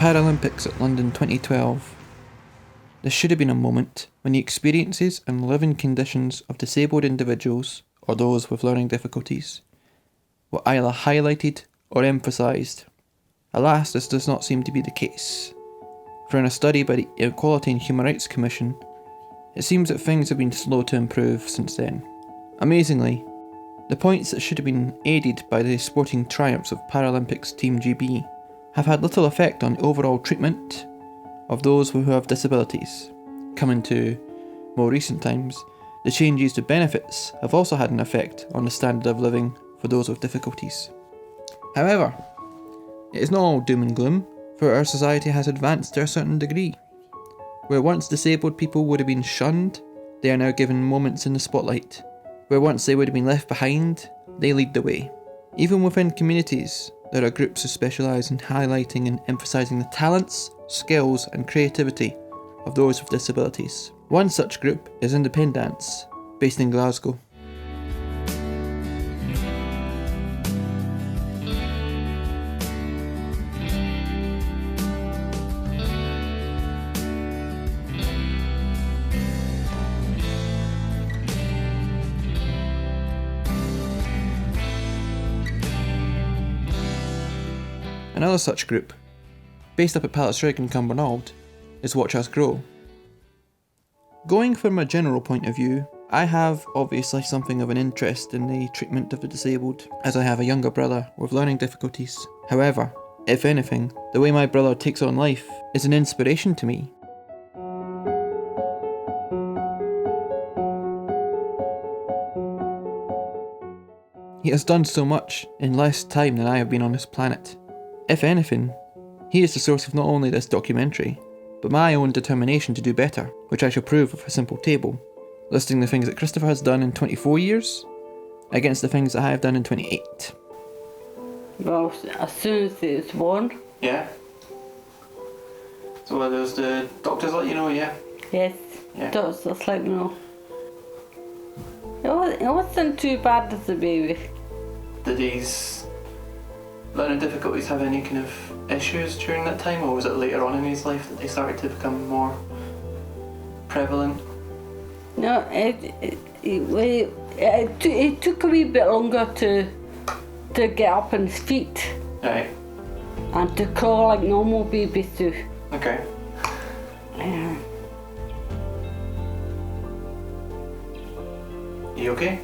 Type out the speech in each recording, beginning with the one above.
Paralympics at London 2012. This should have been a moment when the experiences and living conditions of disabled individuals, or those with learning difficulties, were either highlighted or emphasised. Alas, this does not seem to be the case. For in a study by the Equality and Human Rights Commission, it seems that things have been slow to improve since then. Amazingly, the points that should have been aided by the sporting triumphs of Paralympics Team GB have had little effect on the overall treatment of those who have disabilities. Coming to more recent times, the changes to benefits have also had an effect on the standard of living for those with difficulties. However, it is not all doom and gloom, for our society has advanced to a certain degree. Where once disabled people would have been shunned, they are now given moments in the spotlight. Where once they would have been left behind, they lead the way. Even within communities, there are groups who specialise in highlighting and emphasising the talents, skills and creativity of those with disabilities. One such group is Independence, based in Glasgow. Another such group, based up at Pallasrigg in Cumbernauld, is Watch Us Grow. Going from a general point of view, I have obviously something of an interest in the treatment of the disabled, as I have a younger brother with learning difficulties. However, if anything, the way my brother takes on life is an inspiration to me. He has done so much in less time than I have been on this planet. If anything, he is the source of not only this documentary, but my own determination to do better, which I shall prove with a simple table, listing the things that Christopher has done in 24 years, against the things that I have done in 28. Well, as soon as he was born. Yeah. So there's the doctors let you know, yeah? Yes, Yeah. doctors let me know. It wasn't too bad as a baby. Did his learning difficulties have any kind of issues during that time, or was it later on in his life that they started to become more prevalent? No, it took a wee bit longer to get up on his feet. Right. And to crawl like normal babies do. Okay. Yeah. You okay?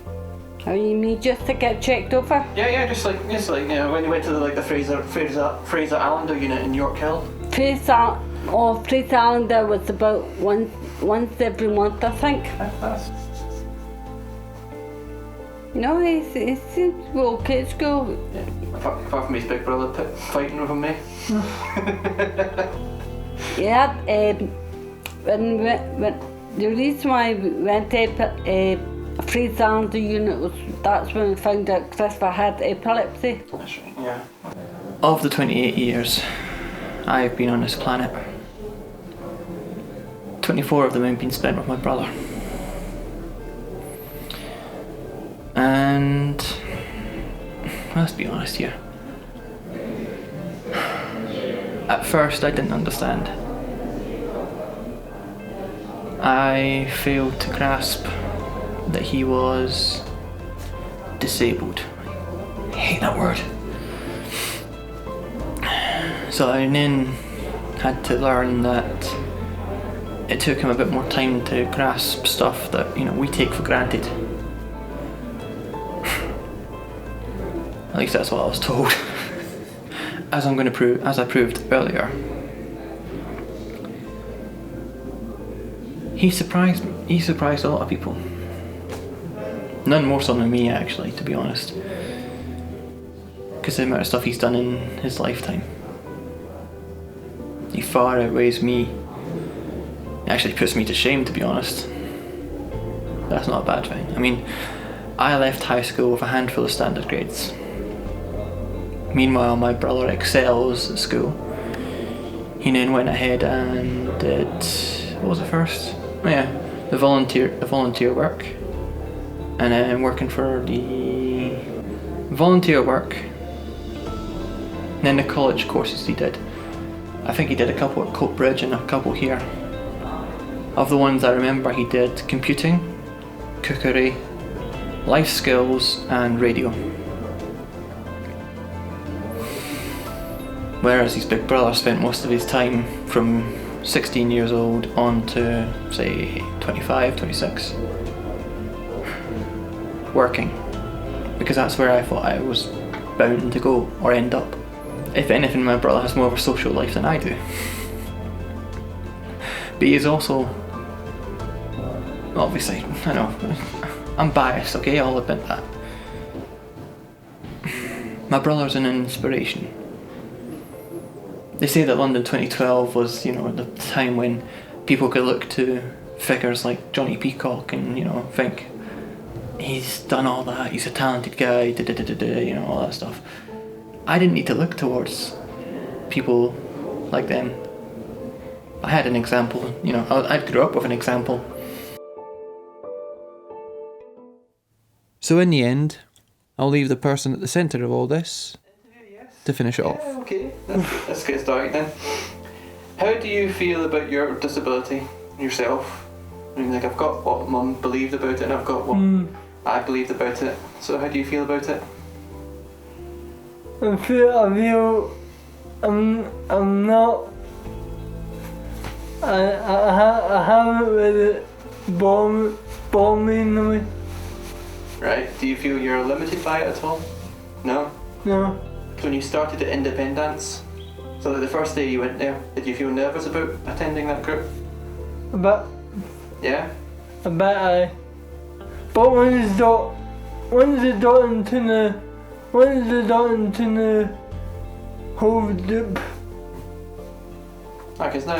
How you mean just to get checked over? Yeah, just like you know, when you went to the Fraser Allender unit in York Hill. Fraser Allender was about once every month, I think. That's No, he seems to be okay at school. yeah. Apart from his big brother fighting with him, mate. Yeah, when the reason why we went to Fraser Allender unit that's when we found out Christopher had epilepsy. That's right, yeah. Of the 28 years I've been on this planet, 24 of them have been spent with my brother. And let's be honest here. At first I didn't understand. I failed to grasp that he was disabled. I hate that word. So I then had to learn that it took him a bit more time to grasp stuff that, you know, we take for granted. At least that's what I was told. As I proved earlier. He surprised a lot of people. None more so than me, actually, to be honest. Because the amount of stuff he's done in his lifetime. He far outweighs me. It actually puts me to shame, to be honest. That's not a bad thing. I mean, I left high school with a handful of standard grades. Meanwhile, my brother excels at school. He then went ahead and did, what was it first? Oh yeah, the volunteer work. And then working for the volunteer work. And then the college courses he did. I think he did a couple at Coatbridge and a couple here. Of the ones I remember, he did computing, cookery, life skills and radio. Whereas his big brother spent most of his time from 16 years old on to, say, 25, 26, working. Because that's where I thought I was bound to go or end up. If anything, my brother has more of a social life than I do. But he is also, obviously, I know, I'm biased, okay, I'll admit that. My brother's an inspiration. They say that London 2012 was, you know, the time when people could look to figures like Johnny Peacock and, you know, think, he's done all that, he's a talented guy, you know, all that stuff. I didn't need to look towards people like them. I had an example, you know, I grew up with an example. So in the end, I'll leave the person at the centre of all this to finish it off. Okay, let's get started then. How do you feel about your disability yourself? I mean, like, I've got what Mum believed about it and I've got what I believed about it. So how do you feel about it? I feel I'm not. I haven't really bombing me. Right. Do you feel you're limited by it at all? No? No. So when you started at Independence, so like the first day you went there, did you feel nervous about attending that group? A bit. Yeah? A bit, aye. But once they got into the whole group. Because now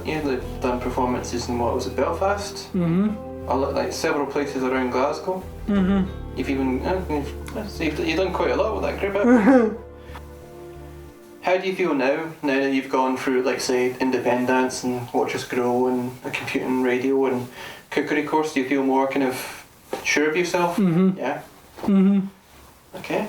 you've done performances in what was it, Belfast? Like several places around Glasgow. You've even you've done quite a lot with that group. How do you feel now that you've gone through, like, say, Independence and Watch Us Grow and a computing radio and cookery course? Do you feel more kind of sure of yourself? Yeah. Okay.